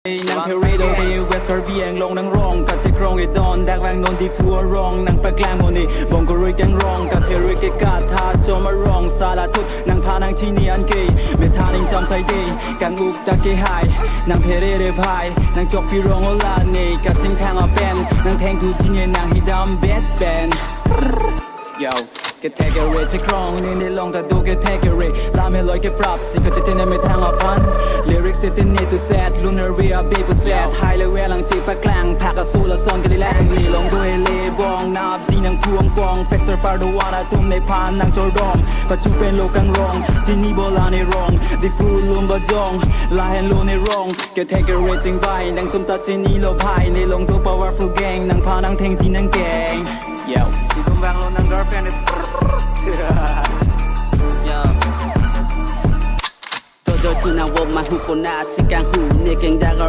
นางเพเรโดเดเวสคาร์เบียงลงนางรองกัดเชครองไอดอนแดกแวงนนที่ฟัวรองนางปะแกล้งโมนี่บงกรุยแกงรองกัดเทริกกาทาโจมารองซาลาทุกนางพานางที่นี่อันเกย์เมทานิงจำใส่ดีกังอุกตะเกหายนางเพเรเดพายนางจกพี่รองโอลาเนกัดทิ้งแทงอาเป็นนางแทงทูที่เนี่ยนางฮิดำเบสแบนYo แกแทกเรจะครองนี่ในลองแต่ดูแกแทกเรลาไม่ลอยแกปรับสิก็จะเต้นไม่ทางอพันลิริกส์ที่นี่ตัวแซดลูนาเรียเบย์แซดไฮเลเวลหลังจีบกลางพักกับสู้และซ้อนกันได้แรงลีลงด้วยเลบองนับจีนังพวงกองเฟกเซอร์ปาร์ดวานาตุ้มในพานนางโจรองปัจจุเป็นโลกังรองจีนี่โบราณในรองดิฟูลุมบะจงลาเฮนโลในรองแกแทกเรจิงใบนางตุ้มตาจีนี่โลพายในลงตัว powerful gang นางพานางเทงจีนังแกงYo จีตุ้มแวงโลนาง girlfriend is Todo tu na wo ma hu ko na chikan hu ne ken da ga